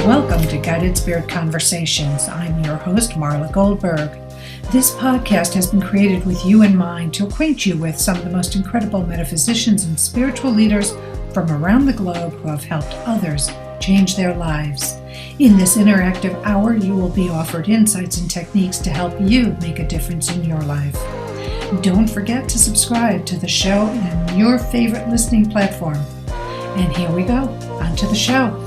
Welcome to Guided Spirit Conversations. I'm your host, Marla Goldberg. This podcast has been created with you in mind to acquaint you with some of the most incredible metaphysicians and spiritual leaders from around the globe who have helped others change their lives. In this interactive hour, you will be offered insights and techniques to help you make a difference in your life. Don't forget to subscribe to the show on your favorite listening platform. And here we go, on to the show.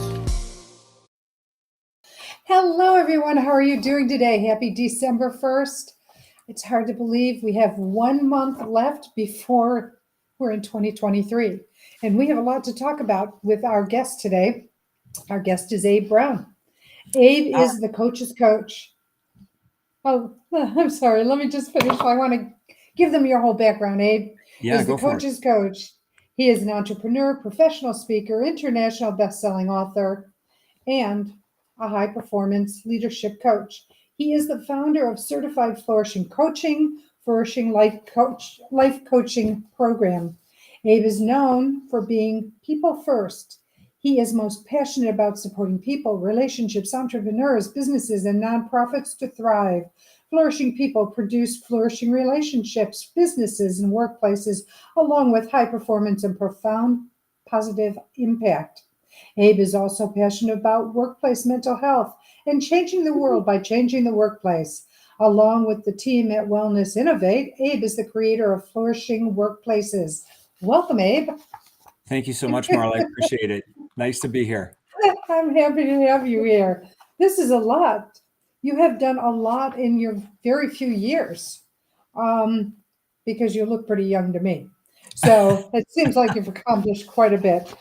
Hello, everyone. How are you doing today? Happy December 1st. It's hard to believe we have 1 month left before we're in 2023. And we have a lot to talk about with our guest today. Our guest is Abe Brown. Abe is the coach's coach. Oh, I'm sorry. Let me just finish. I want to give them your whole background. Abe is the coach's coach. He is an entrepreneur, professional speaker, international best-selling author, and a high-performance leadership coach. He is the founder of Certified Flourishing Coaching, Flourishing Life Coaching Program. Abe is known for being people first. He is most passionate about supporting people, relationships, entrepreneurs, businesses, and nonprofits to thrive. Flourishing people produce flourishing relationships, businesses, and workplaces, along with high performance and profound positive impact. Abe is also passionate about workplace mental health and changing the world by changing the workplace. Along with the team at WellnesssInnovate, Abe is the creator of Flourishing Workplaces. Welcome, Abe. Thank you so much, Marla. I appreciate it. Nice to be here. I'm happy to have you here. This is a lot. You have done a lot in your very few years, because you look pretty young to me. So it seems like you've accomplished quite a bit.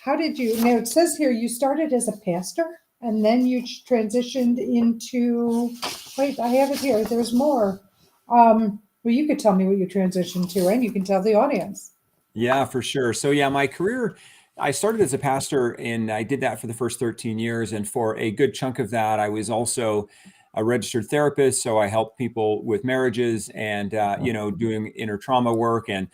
How did you, now it says here you started as a pastor and then you transitioned into, wait, I have it here. There's more. Well, you could tell me what you transitioned to and you can tell the audience. Yeah, for sure. So yeah, my career, I started as a pastor and I did that for the first 13 years. And for a good chunk of that, I was also a registered therapist. So I helped people with marriages and, doing inner trauma work and,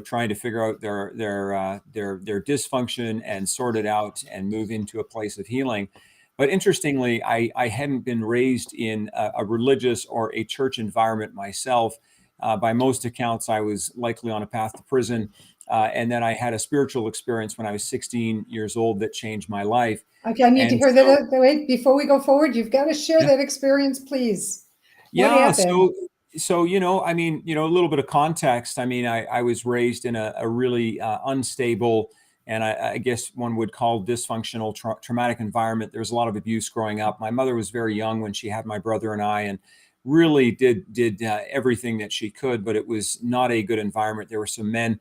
trying to figure out their dysfunction and sort it out and move into a place of healing. But interestingly, I hadn't been raised in a religious or a church environment myself. By most accounts, I was likely on a path to prison. And then I had a spiritual experience when I was 16 years old that changed my life. Okay, I need to hear that. Wait, before we go forward, you've got to share that experience, please. What happened? So, a little bit of context. I was raised in a really unstable, and I guess one would call dysfunctional, traumatic environment. There was a lot of abuse growing up. My mother was very young when she had my brother and I, and really did everything that she could, but it was not a good environment. There were some men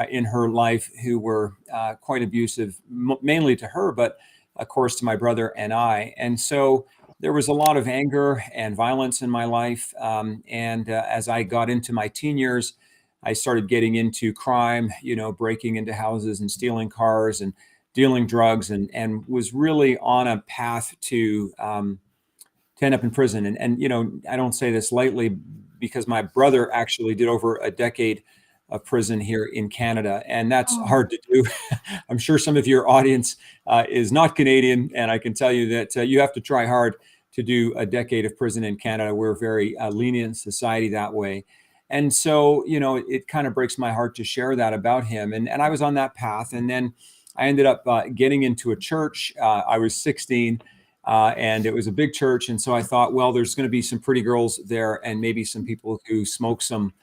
in her life who were quite abusive, mainly to her, but of course to my brother and I. And so there was a lot of anger and violence in my life. As I got into my teen years, I started getting into crime, breaking into houses and stealing cars and dealing drugs, and was really on a path to end up in prison. And I don't say this lightly because my brother actually did over a decade of prison here in Canada. And that's hard to do. I'm sure some of your audience is not Canadian. And I can tell you that you have to try hard to do a decade of prison in Canada. We're a very lenient society that way. And so, it kind of breaks my heart to share that about him. And I was on that path. And then I ended up getting into a church. I was 16 and it was a big church. And so I thought, well, there's going to be some pretty girls there and maybe some people who smoke some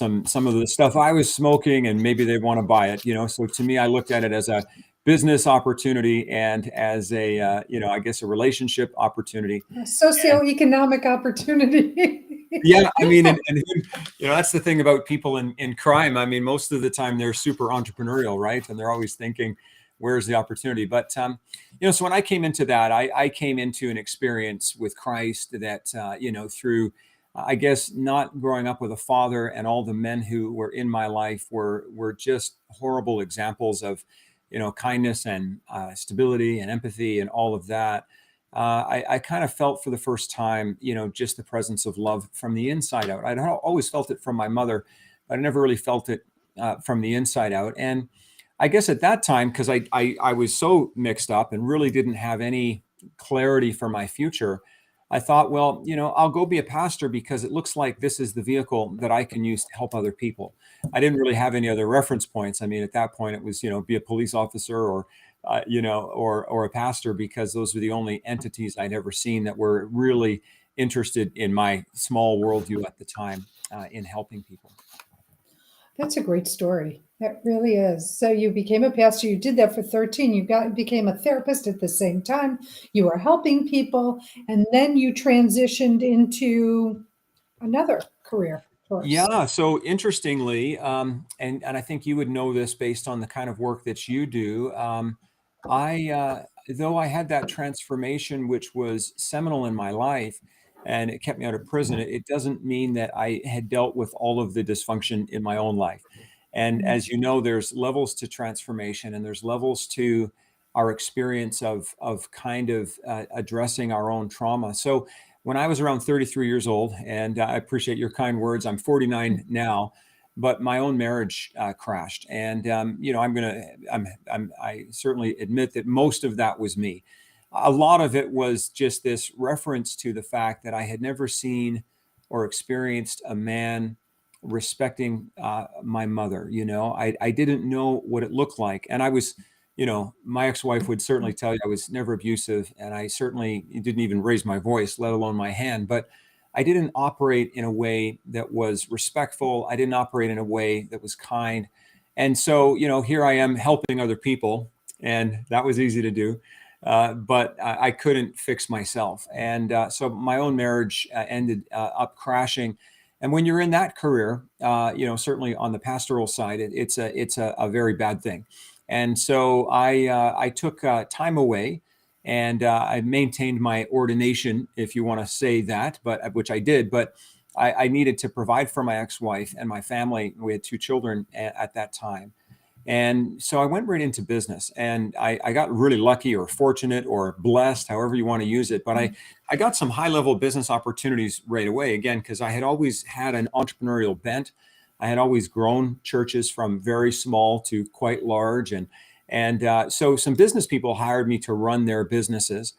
of the stuff I was smoking, and maybe they want to buy it, So to me, I looked at it as a business opportunity and as a, I guess a relationship opportunity. A socioeconomic opportunity. Yeah. And that's the thing about people in crime. Most of the time they're super entrepreneurial, right? And they're always thinking, where's the opportunity? But, so when I came into that, I came into an experience with Christ that, through I guess not growing up with a father, and all the men who were in my life were just horrible examples of, kindness and stability and empathy and all of that. I kind of felt for the first time, just the presence of love from the inside out. I'd always felt it from my mother, but I never really felt it from the inside out. And I guess at that time, because I was so mixed up and really didn't have any clarity for my future, I thought, well, I'll go be a pastor because it looks like this is the vehicle that I can use to help other people. I didn't really have any other reference points. I mean, at that point, it was, be a police officer or, or a pastor, because those were the only entities I'd ever seen that were really interested in my small worldview at the time, in helping people. That's a great story. That really is. So you became a pastor. You did that for 13. Became a therapist at the same time. You were helping people, and then you transitioned into another career course. Yeah. So interestingly, and I think you would know this based on the kind of work that you do. Though I had that transformation, which was seminal in my life, and it kept me out of prison, it doesn't mean that I had dealt with all of the dysfunction in my own life. And as you know, there's levels to transformation, and there's levels to our experience of kind of addressing our own trauma. So when I was around 33 years old, and I appreciate your kind words, I'm 49 now, but my own marriage crashed. And, I certainly admit that most of that was me. A lot of it was just this reference to the fact that I had never seen or experienced a man respecting my mother. I didn't know what it looked like. And I was, my ex-wife would certainly tell you I was never abusive, and I certainly didn't even raise my voice, let alone my hand. But I didn't operate in a way that was respectful. I didn't operate in a way that was kind. And so, here I am helping other people, and that was easy to do. But I couldn't fix myself. And so my own marriage ended up crashing. And when you're in that career, certainly on the pastoral side, it's a very bad thing. And so I took time away, and I maintained my ordination, if you want to say that, but which I did. But I needed to provide for my ex-wife and my family. We had 2 children at that time. And so I went right into business, and I got really lucky or fortunate or blessed, however you want to use it. But I got some high level business opportunities right away, again, because I had always had an entrepreneurial bent. I had always grown churches from very small to quite large. So some business people hired me to run their businesses,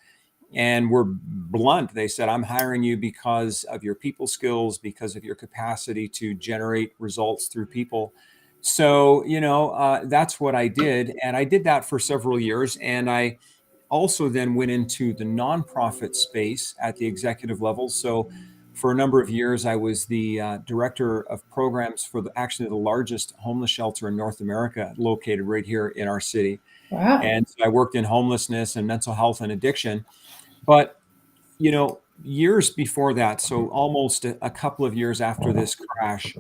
and were blunt. They said, I'm hiring you because of your people skills, because of your capacity to generate results through people. So, that's what I did. And I did that for several years. And I also then went into the nonprofit space at the executive level. So for a number of years, I was the director of programs for actually the largest homeless shelter in North America, located right here in our city. Wow. And so I worked in homelessness and mental health and addiction. But, years before that, so almost a couple of years after this crash,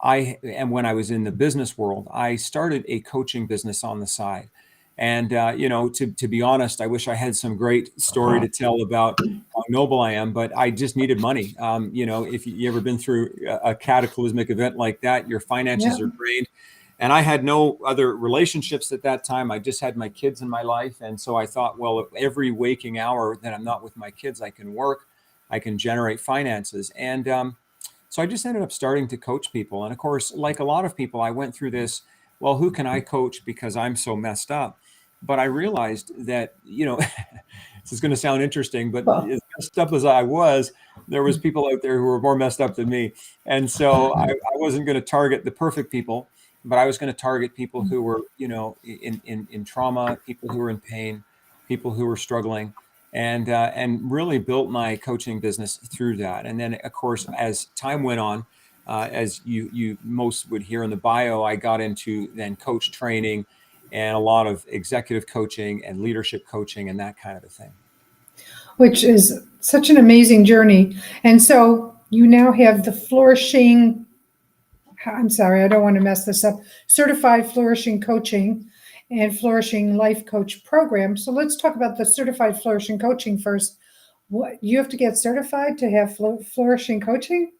when I was in the business world, I started a coaching business on the side. And, to be honest, I wish I had some great story to tell about how noble I am, but I just needed money. If you ever been through a cataclysmic event like that, your finances Yeah. are drained. And I had no other relationships at that time. I just had my kids in my life. And so I thought, well, every waking hour that I'm not with my kids, I can work, I can generate finances. And, so I just ended up starting to coach people. And of course, like a lot of people, I went through this, well, who can I coach because I'm so messed up? But I realized that, this is going to sound interesting, but Well, as messed up as I was, there was people out there who were more messed up than me. And so I wasn't going to target the perfect people, but I was going to target people who were, in trauma, people who were in pain, people who were struggling, and really built my coaching business through that. And then, of course, as time went on, as you most would hear in the bio, I got into then coach training and a lot of executive coaching and leadership coaching and that kind of a thing. which is such an amazing journey. And so you now have the Flourishing, I'm sorry, I don't want to mess this up, Certified Flourishing Coaching and Flourishing Life Coach program. So let's talk about the Certified Flourishing Coaching first. What, you have to get certified to have flourishing coaching?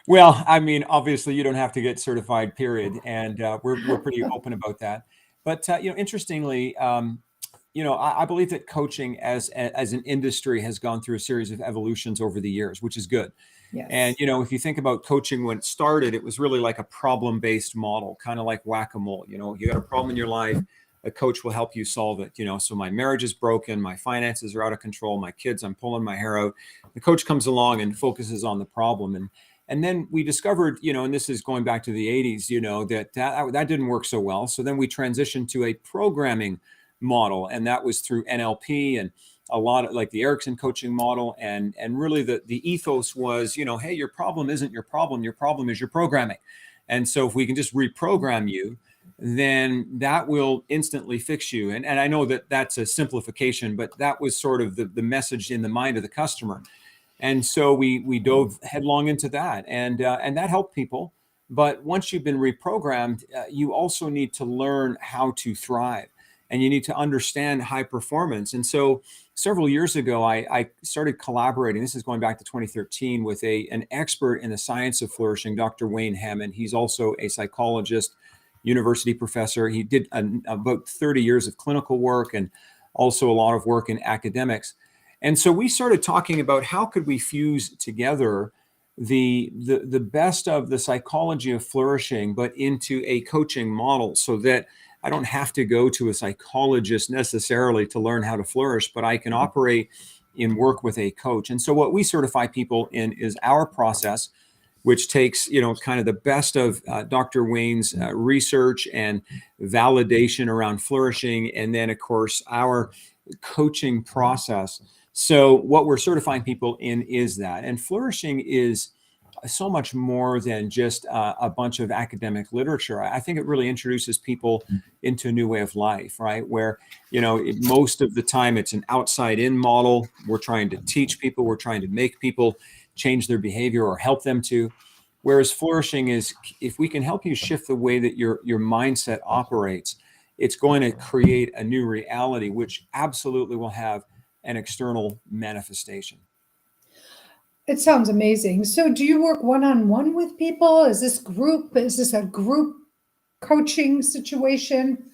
Well, I mean, obviously, you don't have to get certified, period, and we're pretty open about that. But interestingly, I believe that coaching as an industry has gone through a series of evolutions over the years, which is good. Yes. And if you think about coaching when it started, it was really like a problem-based model, kind of like whack-a-mole. You got a problem in your life. a coach will help you solve it. So my marriage is broken, my finances are out of control, my kids, I'm pulling my hair out. The coach comes along and focuses on the problem. And then we discovered, and this is going back to the 80s, that didn't work so well. So then we transitioned to a programming model, and that was through NLP and a lot of like the Erickson coaching model. And really the ethos was, hey, your problem isn't your problem is your programming. And so if we can just reprogram you, then that will instantly fix you. And I know that that's a simplification, but that was sort of the message in the mind of the customer. And so we dove headlong into that, and that helped people. But once you've been reprogrammed, you also need to learn how to thrive, and you need to understand high performance. And so several years ago, I started collaborating. This is going back to 2013 with an expert in the science of flourishing, Dr. Wayne Hammond. He's also a psychologist, university professor. He did about 30 years of clinical work and also a lot of work in academics. And so we started talking about how could we fuse together the best of the psychology of flourishing, but into a coaching model, so that I don't have to go to a psychologist necessarily to learn how to flourish, but I can operate in work with a coach. And so what we certify people in is our process, which takes, kind of the best of Dr. Wayne's research and validation around flourishing, and then, of course, our coaching process. So what we're certifying people in is that. And flourishing is so much more than just a bunch of academic literature. I think it really introduces people into a new way of life, right? Where, most of the time it's an outside-in model. We're trying to teach people, we're trying to make people change their behavior or help them to. Whereas flourishing is, if we can help you shift the way that your mindset operates, it's going to create a new reality, which absolutely will have an external manifestation. It sounds amazing. So do you work one-on-one with people? Is this a group coaching situation?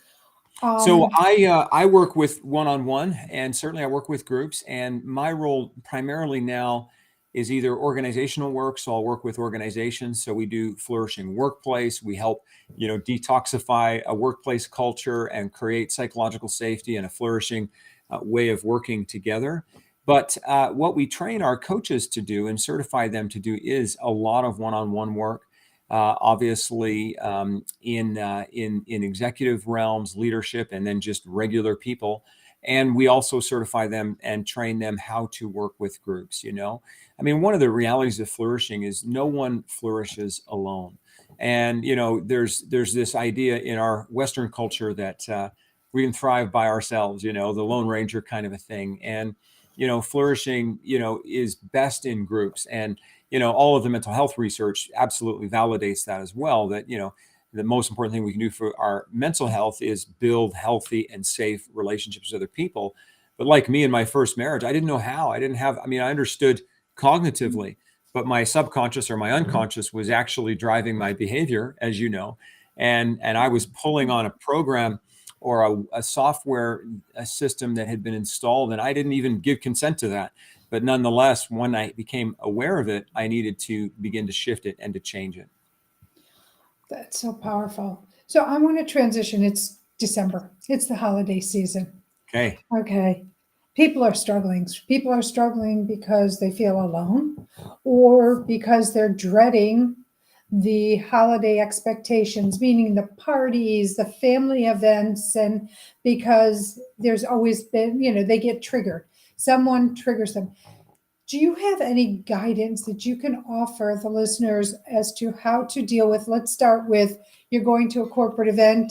So I work with one-on-one, and certainly I work with groups, and my role primarily now is either organizational work. So I'll work with organizations. So we do flourishing workplace. We help, detoxify a workplace culture and create psychological safety and a flourishing way of working together. But what we train our coaches to do and certify them to do is a lot of one-on-one work. Obviously, in executive realms, leadership, and then just regular people. And we also certify them and train them how to work with groups. One of the realities of flourishing is no one flourishes alone. And, there's this idea in our Western culture that we can thrive by ourselves, the Lone Ranger kind of a thing. And, flourishing, is best in groups. And, all of the mental health research absolutely validates that as well, that, the most important thing we can do for our mental health is build healthy and safe relationships with other people. But like me in my first marriage, I didn't know how. I understood cognitively, but my subconscious or my unconscious was actually driving my behavior, as you know. And I was pulling on a program or a software, a system that had been installed, and I didn't even give consent to that. But nonetheless, when I became aware of it, I needed to begin to shift it and to change it. That's so powerful. So I want to transition. It's December. It's the holiday season. Okay. People are struggling. People are struggling because they feel alone, or because they're dreading the holiday expectations, meaning the parties, the family events, and because there's always been, they get triggered. Someone triggers them. Do you have any guidance that you can offer the listeners as to how to deal with, let's start with, you're going to a corporate event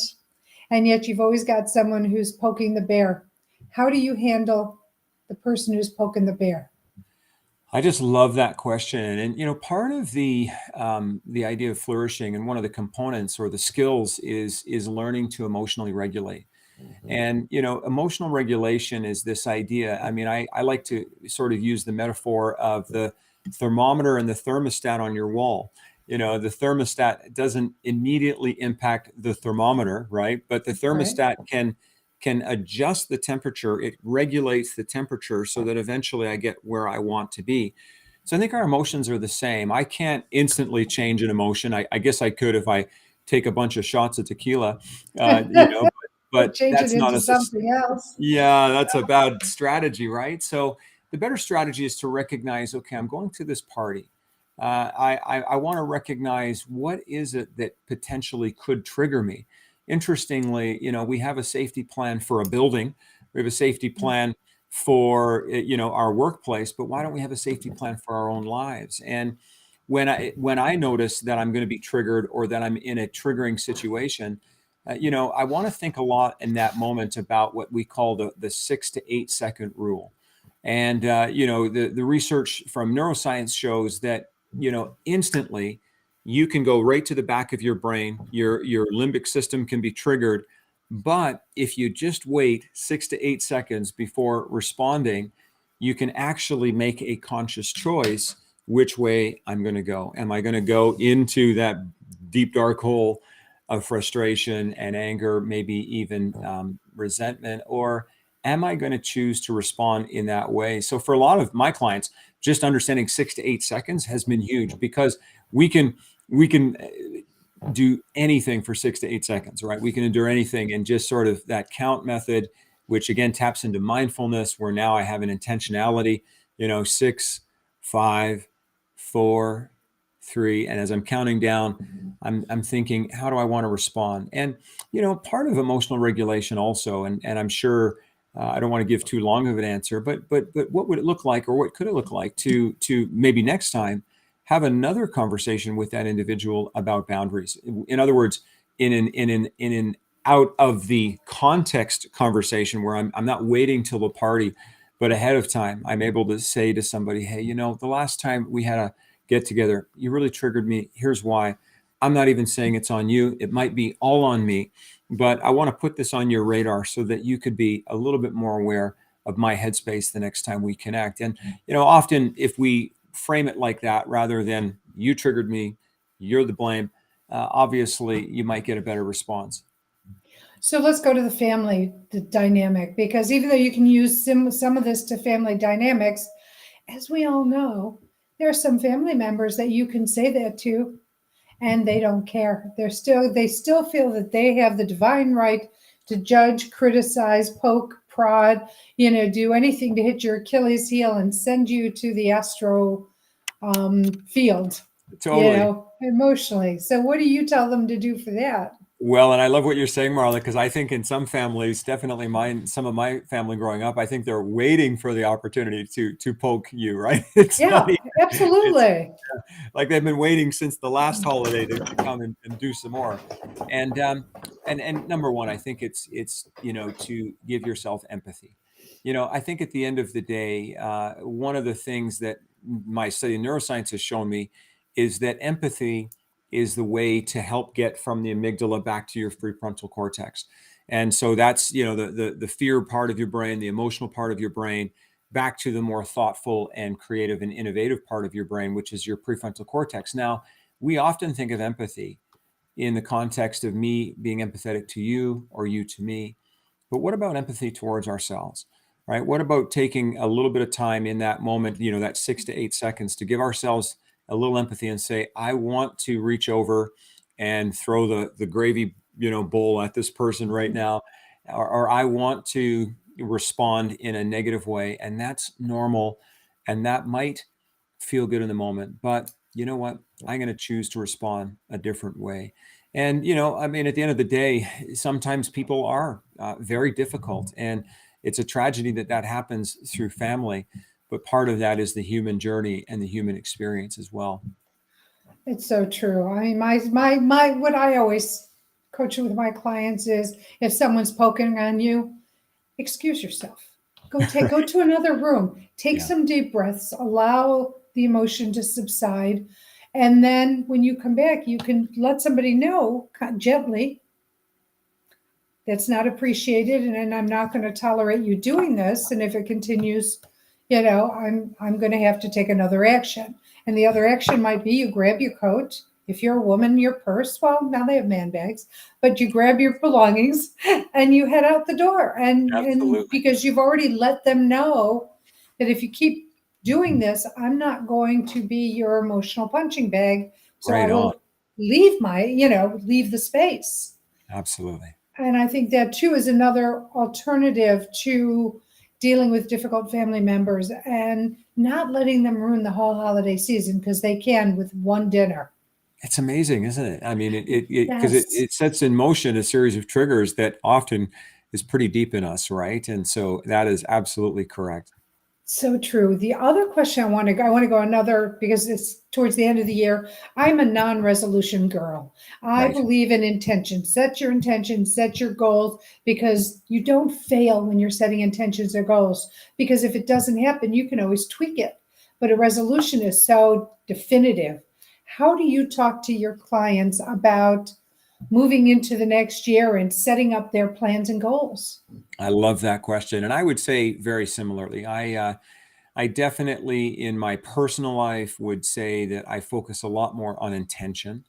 and yet you've always got someone who's poking the bear. How do you handle the person who's poking the bear? I just love that question. And, part of the idea of flourishing, and one of the components or the skills is learning to emotionally regulate. And, emotional regulation is this idea. I like to sort of use the metaphor of the thermometer and the thermostat on your wall. The thermostat doesn't immediately impact the thermometer, right? But the thermostat can adjust the temperature. It regulates the temperature so that eventually I get where I want to be. So I think our emotions are the same. I can't instantly change an emotion. I guess I could if I take a bunch of shots of tequila, but Change it that's not into a something else. yeah, that's a bad strategy, right? So the better strategy is to recognize, okay, I'm going to this party. I want to recognize what is it that potentially could trigger me. Interestingly, we have a safety plan for a building. We have a safety plan for our workplace, but why don't we have a safety plan for our own lives? And when I notice that I'm going to be triggered or that I'm in a triggering situation, I want to think a lot in that moment about what we call the 6 to 8 second rule. And, the research from neuroscience shows that, instantly you can go right to the back of your brain, your limbic system can be triggered. But if you just wait 6 to 8 seconds before responding, you can actually make a conscious choice which way I'm going to go. Am I going to go into that deep, dark hole of frustration and anger, maybe even resentment, or am I going to choose to respond in that way? So for a lot of my clients, just understanding 6 to 8 seconds has been huge, because we can do anything for 6 to 8 seconds, right? We can endure anything, and just sort of that count method, which again taps into mindfulness, where now I have an intentionality, 6, 5, 4, 3, and as I'm counting down, I'm thinking, how do I want to respond? And part of emotional regulation also, and I'm sure I don't want to give too long of an answer, but what would it look like, or what could it look like to maybe next time have another conversation with that individual about boundaries? In other words, in an out of the context conversation, where I'm not waiting till the party, but ahead of time, I'm able to say to somebody, hey, the last time we had a get together, you really triggered me. Here's why. I'm not even saying it's on you. It might be all on me, but I want to put this on your radar so that you could be a little bit more aware of my headspace the next time we connect. And, often if we frame it like that, rather than you triggered me, you're the blame, obviously you might get a better response. So let's go to the family dynamic, because even though you can use some of this to family dynamics, as we all know, there are some family members that you can say that to and they don't care. They still feel that they have the divine right to judge, criticize, poke, prod, do anything to hit your Achilles heel and send you to the astro field, Totally. emotionally. So what do you tell them to do for that? Well, and I love what you're saying, Marla, because I think in some families, definitely mine, some of my family growing up, I think they're waiting for the opportunity to poke you, right? It's Yeah, funny. It's absolutely. like they've been waiting since the last holiday to come and do some more. And and number one, I think it's to give yourself empathy. I think at the end of the day, one of the things that my study in neuroscience has shown me is that empathy is the way to help get from the amygdala back to your prefrontal cortex. And so that's, the fear part of your brain, the emotional part of your brain, back to the more thoughtful and creative and innovative part of your brain, which is your prefrontal cortex. Now, we often think of empathy in the context of me being empathetic to you or you to me. But what about empathy towards ourselves, right? What about taking a little bit of time in that moment, that 6 to 8 seconds, to give ourselves a little empathy and say, I want to reach over and throw the gravy, bowl at this person right now, or I want to respond in a negative way, and that's normal, and that might feel good in the moment, but you know what? I'm going to choose to respond a different way. And I mean, at the end of the day, sometimes people are very difficult, and it's a tragedy that happens through family. But part of that is the human journey and the human experience as well. It's so true. I mean, my what I always coach with my clients is, if someone's poking on you, excuse yourself. Go to another room. Take Yeah, some deep breaths. Allow the emotion to subside. And then when you come back, you can let somebody know gently, that's not appreciated, and I'm not going to tolerate you doing this. And if it continues, I'm going to have to take another action. And the other action might be, you grab your coat. If you're a woman, your purse. Well, now they have man bags, but you grab your belongings and you head out the door. And absolutely. because you've already let them know that if you keep doing this, I'm not going to be your emotional punching bag. So I Right on. will leave leave the space. Absolutely. And I think that too is another alternative to dealing with difficult family members and not letting them ruin the whole holiday season because they can with one dinner. It's amazing, isn't it? I mean, because Yes. it sets in motion a series of triggers that often is pretty deep in us, right? And so that is absolutely correct. So true. The other question I want to go another because it's towards the end of the year. I'm a non-resolution girl. I Right. believe in intention. Set your intentions, set your goals because you don't fail when you're setting intentions or goals. Because if it doesn't happen, you can always tweak it. But a resolution is so definitive. How do you talk to your clients about moving into the next year and setting up their plans and goals? I love that question. And I would say very similarly. I definitely in my personal life would say that I focus a lot more on intention.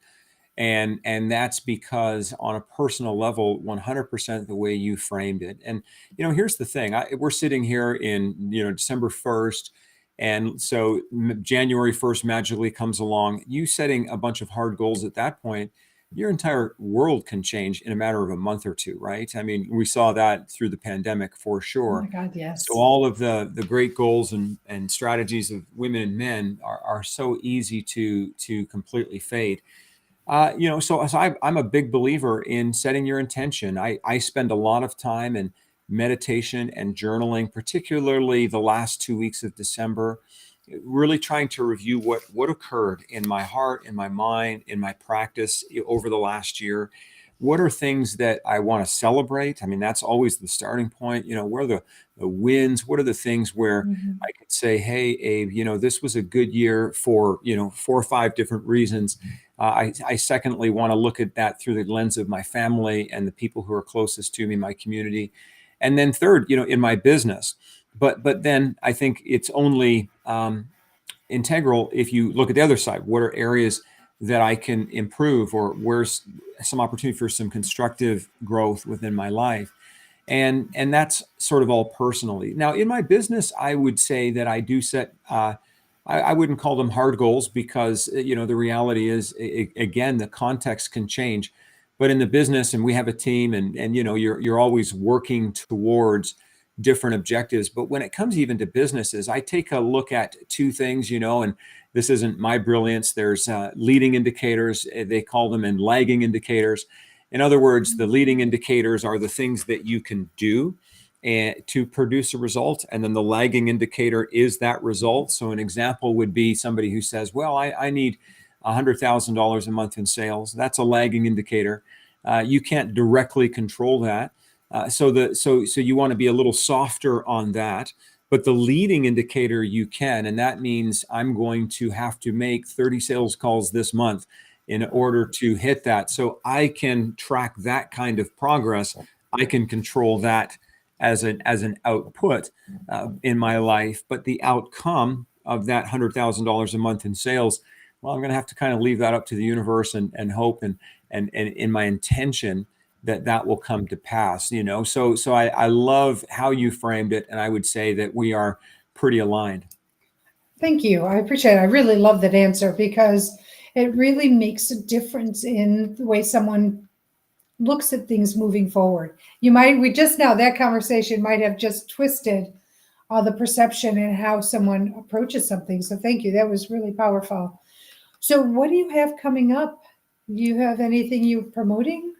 And that's because on a personal level, 100% the way you framed it. And here's the thing: we're sitting here in December 1st, and so January 1st magically comes along. You setting a bunch of hard goals at that point, your entire world can change in a matter of a month or two, right? I mean, we saw that through the pandemic for Oh sure. my God, So yes. all of the great goals and strategies of women and men are so easy to completely fade. So I'm a big believer in setting your intention. I spend a lot of time in meditation and journaling, particularly the last 2 weeks of December, really trying to review what occurred in my heart, in my mind, in my practice over the last year. What are things that I want to celebrate? I mean, that's always the starting point. Where are the wins? What are the things where Mhm. I could say, hey, Abe, this was a good year for, 4 or 5 different reasons. I secondly want to look at that through the lens of my family and the people who are closest to me, my community. And then third, in my business. But then I think it's only integral if you look at the other side. What are areas that I can improve, or where's some opportunity for some constructive growth within my life? And that's sort of all personally. Now, in my business, I would say that I do set. I wouldn't call them hard goals because the reality is, again, the context can change. But in the business, and we have a team, and you're always working towards different objectives. But when it comes even to businesses, I take a look at two things, and this isn't my brilliance. There's leading indicators, they call them, and lagging indicators. In other words, the leading indicators are the things that you can do and to produce a result. And then the lagging indicator is that result. So an example would be somebody who says, well, I need $100,000 a month in sales. That's a lagging indicator. You can't directly control that. So you want to be a little softer on that. But the leading indicator you can, and that means I'm going to have to make 30 sales calls this month in order to hit that. So I can track that kind of progress. I can control that as an output in my life. But the outcome of that $100,000 a month in sales, well, I'm going to have to kind of leave that up to the universe and hope and in my intention that will come to pass. So I love how you framed it, and I would say that we are pretty aligned. Thank you. I appreciate it. I really love that answer because it really makes a difference in the way someone looks at things moving forward. We just now, that conversation might have just twisted the perception and how someone approaches something. So thank you. That was really powerful. So, what do you have coming up? Do you have anything you're promoting?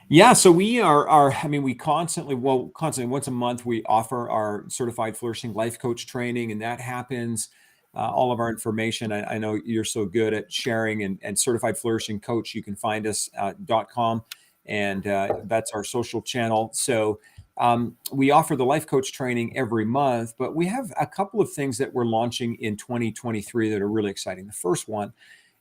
Yeah, so I mean, we constantly once a month, we offer our certified flourishing life coach training, and that happens. All of our information, I know you're so good at sharing, and certified flourishing coach, you can find us .com, and that's our social channel. So we offer the life coach training every month, but we have a couple of things that we're launching in 2023 that are really exciting. The first one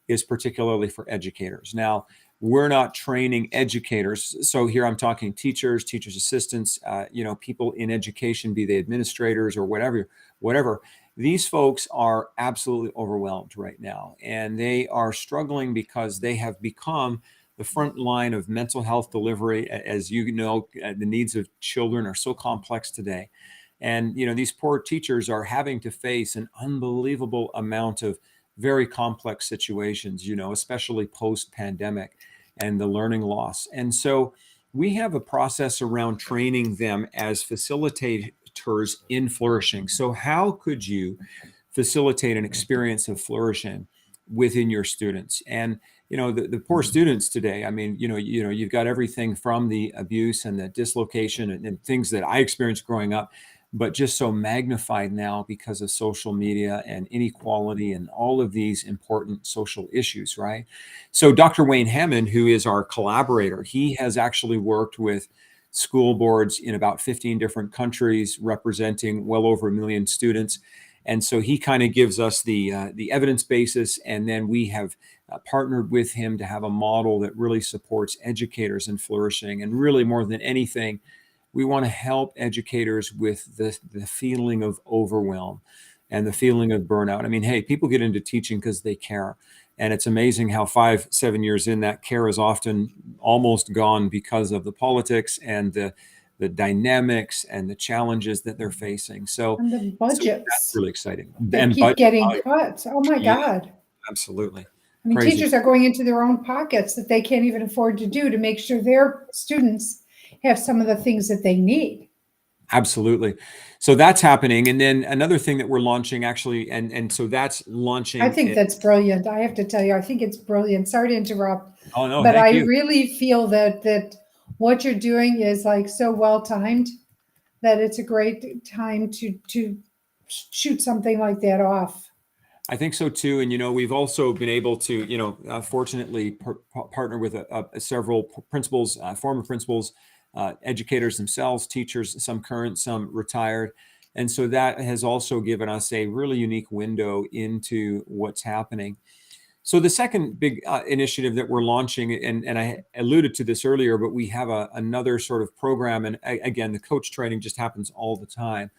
is particularly for educators. Now, we're not training educators. So here I'm talking teachers, teachers assistants, people in education, be they administrators or whatever. These folks are absolutely overwhelmed right now, and they are struggling because they have become the front line of mental health delivery. As you know, the needs of children are so complex today. And, these poor teachers are having to face an unbelievable amount of very complex situations, especially post pandemic and the learning loss. And so we have a process around training them as facilitators in flourishing. So how could you facilitate an experience of flourishing within your students? And the poor students today, I mean, you've got everything from the abuse and the dislocation and things that I experienced growing up, but just so magnified now because of social media and inequality and all of these important social issues, right? So Dr. Wayne Hammond, who is our collaborator, he has actually worked with school boards in about 15 different countries, representing well over 1 million students. And so he kind of gives us the evidence basis, and then we have partnered with him to have a model that really supports educators in flourishing. And really, more than anything, we want to help educators with the feeling of overwhelm and the feeling of burnout. I mean, hey, people get into teaching because they care. And it's amazing how 5-7 years in, that care is often almost gone because of the politics and the dynamics and the challenges that they're facing. So, And the so budgets. that's really exciting. They And keep getting cut. Oh my yeah, God. absolutely. I mean, Crazy. teachers are going into their own pockets that they can't even afford to do to make sure their students have some of the things that they need. Absolutely. So that's happening. And then another thing that we're launching actually, and so that's launching. I think that's brilliant. I have to tell you, I think it's brilliant. Sorry to interrupt. Oh, no, but thank I you. really feel that what you're doing is like so well timed that it's a great time to shoot something like that off. I think so too. And, we've also been able to, fortunately partner with several principals, former principals, educators themselves, teachers, some current, some retired. And so that has also given us a really unique window into what's happening. So the second big initiative that we're launching, and I alluded to this earlier, but we have another sort of program. And again, the coach training just happens all the time.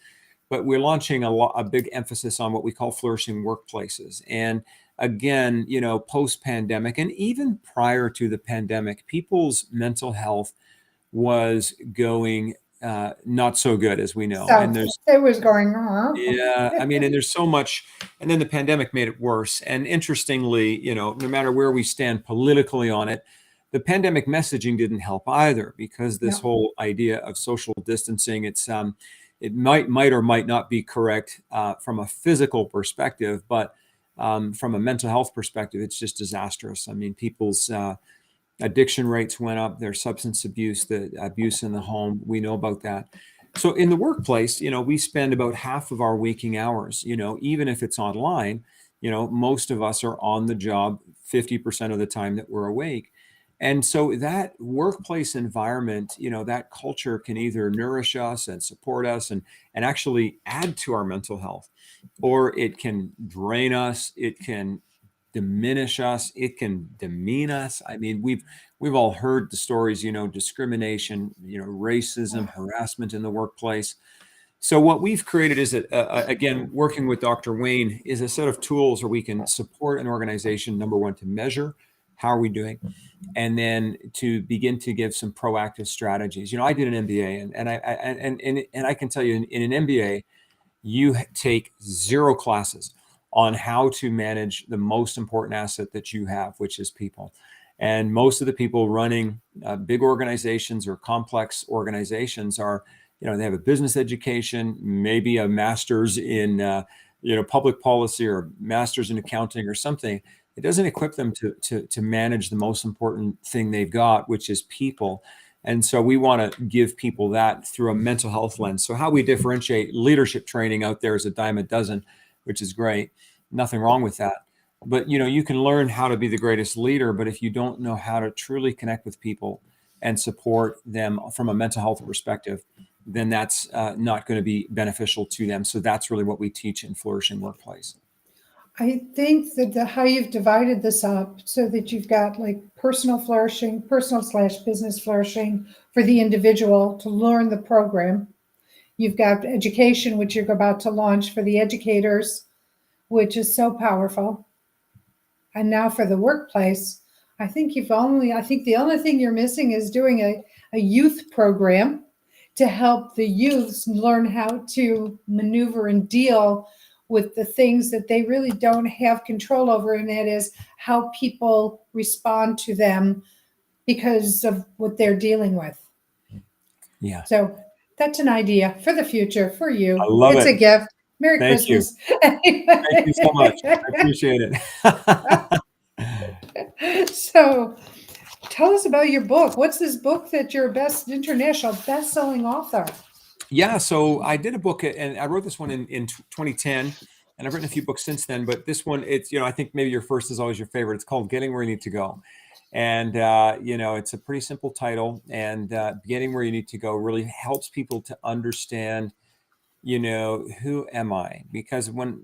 But we're launching a big emphasis on what we call flourishing workplaces. And again, post-pandemic and even prior to the pandemic, people's mental health was going not so good, as we know. So And there's it was going, yeah, I mean, and there's so much, and then the pandemic made it worse. And interestingly, no matter where we stand politically on it, the pandemic messaging didn't help either, because this No. whole idea of social distancing, it might or might not be correct from a physical perspective, but from a mental health perspective, it's just disastrous. I mean, people's addiction rates went up, their substance abuse, the abuse in the home, we know about that. So in the workplace, we spend about half of our waking hours, even if it's online, most of us are on the job 50% of the time that we're awake. And so that workplace environment, that culture can either nourish us and support us and actually add to our mental health, or it can drain us, it can diminish us, it can demean us. I mean, we've all heard the stories, discrimination, racism, harassment in the workplace. So what we've created is again, working with Dr. Wayne, is a set of tools where we can support an organization, number one, to measure how are we doing, and then to begin to give some proactive strategies. I did an MBA, and I can tell you, in an MBA, you take 0 classes on how to manage the most important asset that you have, which is people. And most of the people running big organizations or complex organizations are, they have a business education, maybe a master's in, public policy, or master's in accounting or something. It doesn't equip them to manage the most important thing they've got, which is people. And so we want to give people that through a mental health lens. So how we differentiate leadership training out there is a dime a dozen, which is great. Nothing wrong with that. But, you can learn how to be the greatest leader, but if you don't know how to truly connect with people and support them from a mental health perspective, then that's not going to be beneficial to them. So that's really what we teach in Flourishing Workplace. I think that how you've divided this up so that you've got like personal flourishing, personal/business flourishing for the individual to learn the program. You've got education, which you're about to launch for the educators, which is so powerful. And now for the workplace, I think the only thing you're missing is doing a youth program to help the youths learn how to maneuver and deal with the things that they really don't have control over, and that is how people respond to them because of what they're dealing with. Yeah. So that's an idea for the future for I you. love It's it. a gift. Merry Thank you. Christmas. Thank you so much. I appreciate it. So tell us about your book. What's this book that you're international best-selling author? Yeah, so I did a book and I wrote this one in 2010, and I've written a few books since then, but this one, it's, I think maybe your first is always your favorite. It's called Getting Where You Need to Go. And, it's a pretty simple title, and Getting Where You Need to Go really helps people to understand, who am I? Because when,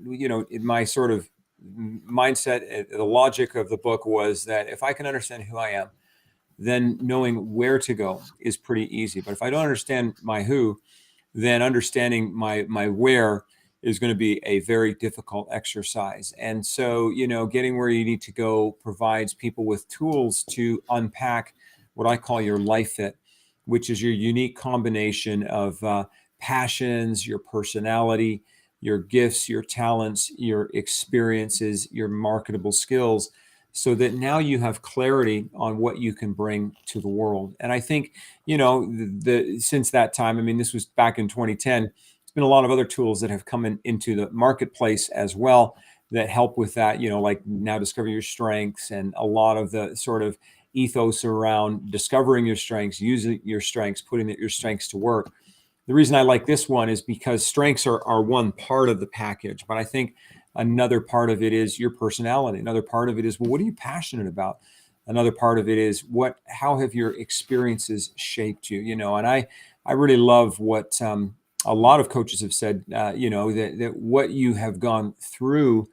in my sort of mindset, the logic of the book was that if I can understand who I am, then knowing where to go is pretty easy. But if I don't understand my who, then understanding my where is going to be a very difficult exercise. And so, Getting Where You Need to Go provides people with tools to unpack what I call your life fit, which is your unique combination of passions, your personality, your gifts, your talents, your experiences, your marketable skills, so that now you have clarity on what you can bring to the world. And I think, since that time, I mean, this was back in 2010, there's been a lot of other tools that have come into the marketplace as well that help with that, like Now Discover Your Strengths, and a lot of the sort of ethos around discovering your strengths, using your strengths, putting your strengths to work. The reason I like this one is because strengths are one part of the package, but I think another part of it is your personality. Another part of it is, well, what are you passionate about? Another part of it is how have your experiences shaped you? And I really love what a lot of coaches have said, that what you have gone through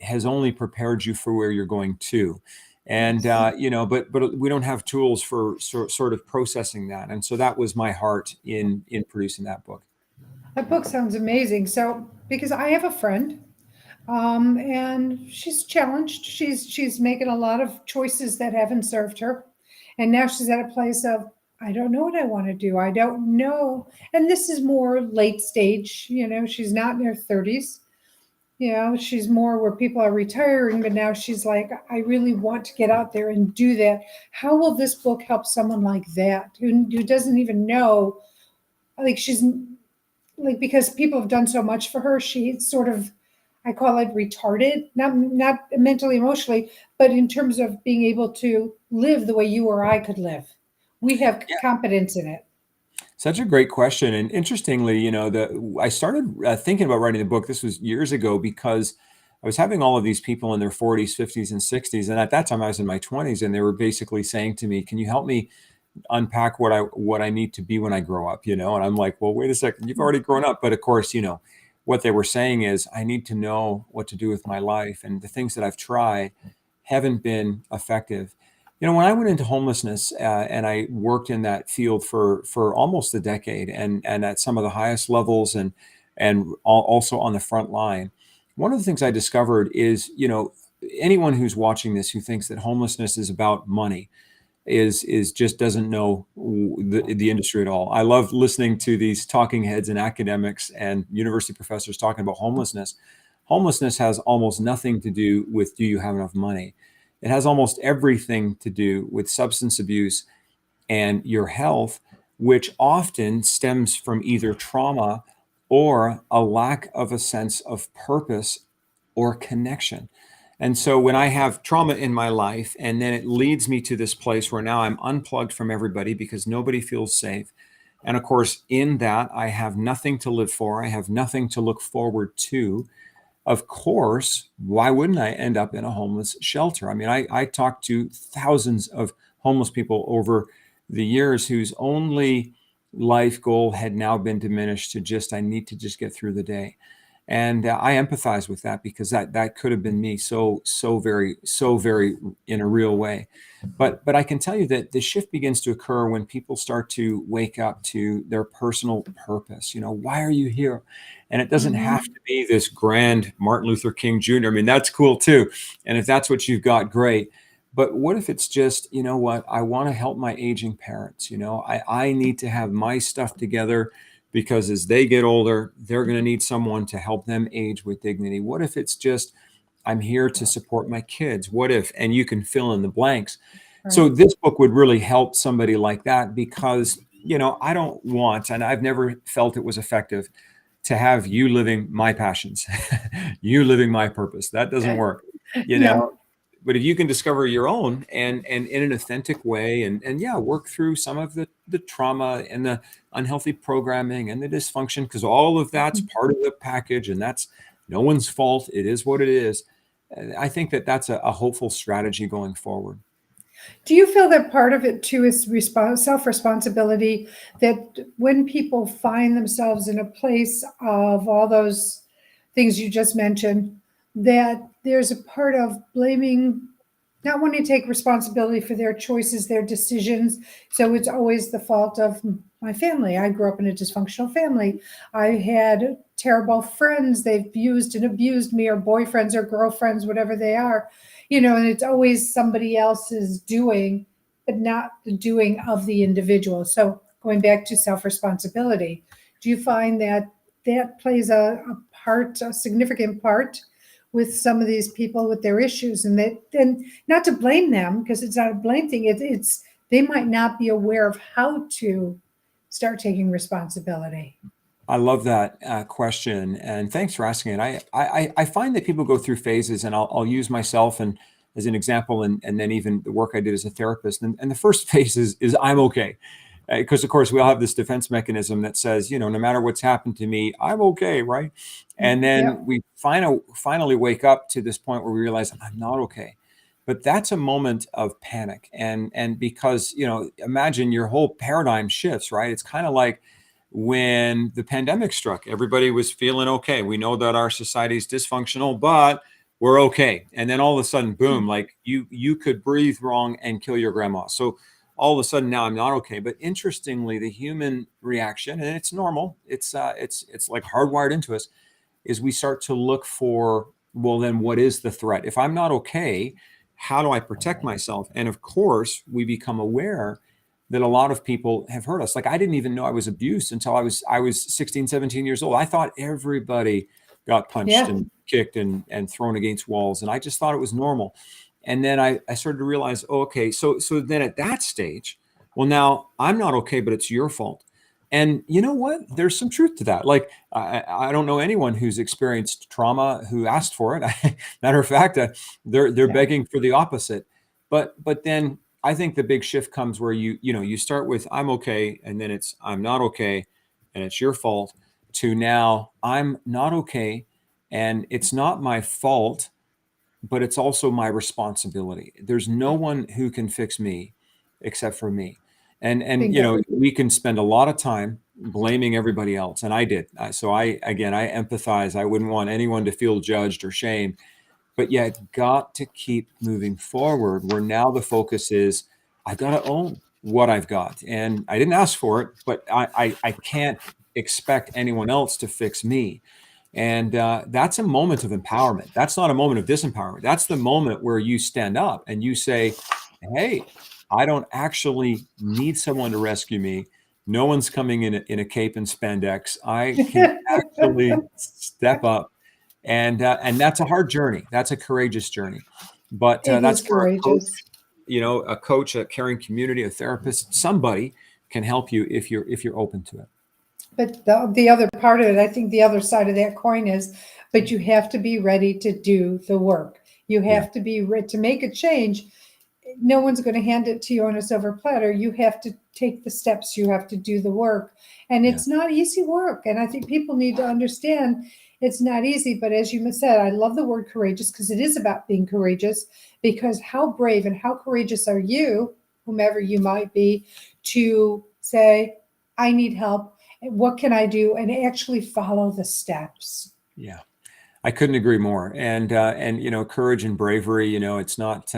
has only prepared you for where you're going to. And, Yes. but we don't have tools for sort of processing that. And so that was my heart in producing that book. That book sounds amazing. So, because I have a friend, and she's challenged. She's making a lot of choices that haven't served her, and now she's at a place of I don't know what I want to do. I don't know. And this is more late stage. She's not in her 30s. She's more where people are retiring, but now she's like, I really want to get out there and do that. How will this book help someone like that who doesn't even know? Like she's like because people have done so much for her, she's sort of I call it retarded, not mentally, emotionally, but in terms of being able to live the way you or I could live. We have competence in it. Such a great question. And interestingly, I started thinking about writing the book. This was years ago because I was having all of these people in their 40s, 50s, and 60s. And at that time, I was in my 20s, and they were basically saying to me, "Can you help me unpack what I need to be when I grow up?" And I'm like, "Well, wait a second, you've already grown up." But of course, what they were saying is, I need to know what to do with my life, and the things that I've tried haven't been effective. When I went into homelessness, and I worked in that field for almost a decade, and at some of the highest levels, and also on the front line, one of the things I discovered is, anyone who's watching this who thinks that homelessness is about money is just doesn't know the industry at all. I love listening to these talking heads and academics and university professors talking about homelessness. Homelessness has almost nothing to do with, do you have enough money? It has almost everything to do with substance abuse and your health, which often stems from either trauma or a lack of a sense of purpose or connection. And so when I have trauma in my life, and then it leads me to this place where now I'm unplugged from everybody because nobody feels safe. And of course, in that, I have nothing to live for. I have nothing to look forward to. Of course, why wouldn't I end up in a homeless shelter? I mean, I talked to thousands of homeless people over the years whose only life goal had now been diminished to just, I need to just get through the day. And I empathize with that because that could have been me so very in a real way. But I can tell you that the shift begins to occur when people start to wake up to their personal purpose. Why are you here? And it doesn't have Mhm. to be this grand Martin Luther King Jr. I mean, that's cool too. And if that's what you've got, great. But what if it's just, what, I want to help my aging parents. I need to have my stuff together because as they get older, they're going to need someone to help them age with dignity. What if it's just, I'm here to support my kids? What if, and you can fill in the blanks. So Right. this book would really help somebody like that because I don't want, and I've never felt it was effective, to have you living my passions, you living my purpose. That doesn't work, you know. No. But if you can discover your own and in an authentic way, and yeah, work through some of the trauma and the unhealthy programming and the dysfunction, because all of that's part of the package, and that's no one's fault. It is what it is. I think that that's a hopeful strategy going forward. Do you feel that part of it too is self-responsibility, that when people find themselves in a place of all those things you just mentioned, that there's a part of blaming, not wanting to take responsibility for their choices, their decisions? So it's always the fault of my family. I grew up in a dysfunctional family. I had terrible friends. They've used and abused me, or boyfriends or girlfriends, whatever they are, and it's always somebody else's doing, but not the doing of the individual. So going back to self-responsibility, do you find that that plays a significant part with some of these people with their issues, and not to blame them, because it's not a blame thing. It's they might not be aware of how to start taking responsibility. I love that question, and thanks for asking it. I find that people go through phases, and I'll use myself and as an example, and then even the work I did as a therapist. And the first phase is I'm okay, because of course we all have this defense mechanism that says, no matter what's happened to me, I'm okay, right? And Yep. then we finally wake up to this point where we realize I'm not okay. But that's a moment of panic, and because imagine your whole paradigm shifts, right? It's kind of like when the pandemic struck, everybody was feeling okay. We know that our society is dysfunctional, but we're okay. And then all of a sudden, boom, like you could breathe wrong and kill your grandma. So all of a sudden now I'm not okay. But interestingly, the human reaction, and it's normal, it's like hardwired into us, is we start to look for, well, then what is the threat? If I'm not okay, how do I protect myself? And of course, we become aware that a lot of people have hurt us. Like, I didn't even know I was abused until I was 16, 17 years old. I thought everybody got punched Yeah. and kicked and thrown against walls. And I just thought it was normal. And then I started to realize, oh, okay, so then at that stage, well, now I'm not okay, but it's your fault. And you know what? There's some truth to that. Like, I don't know anyone who's experienced trauma who asked for it. Matter of fact, they're Yeah. begging for the opposite. But then I think the big shift comes where you start with I'm okay, and then it's I'm not okay, and it's your fault, to now I'm not okay, and it's not my fault, but it's also my responsibility. There's no one who can fix me except for me. And Bingo. we can spend a lot of time blaming everybody else, and I did. So I empathize. I wouldn't want anyone to feel judged or shamed, but yeah, got to keep moving forward, where now the focus is I've got to own what I've got. And I didn't ask for it, but I can't expect anyone else to fix me. And that's a moment of empowerment. That's not a moment of disempowerment. That's the moment where you stand up and you say, hey, I don't actually need someone to rescue me. No one's coming in a cape and spandex. I can actually step up, and that's a hard journey. That's a courageous journey, but It that's is where courageous. a coach, a caring community, a therapist, somebody can help you if you're open to it. But the other part of it, I think the other side of that coin is, but you have to be ready to do the work. You Yeah, have to be ready to make a change. No one's going to hand it to you on a silver platter. You have to take the steps, you have to do the work. And yeah, it's not easy work. And I think people need to understand it's not easy. But as you said, I love the word courageous, because it is about being courageous. Because how brave and how courageous are you, whomever you might be, to say, I need help. What can I do? And actually follow the steps. yeah. I couldn't agree more. And courage and bravery. It's not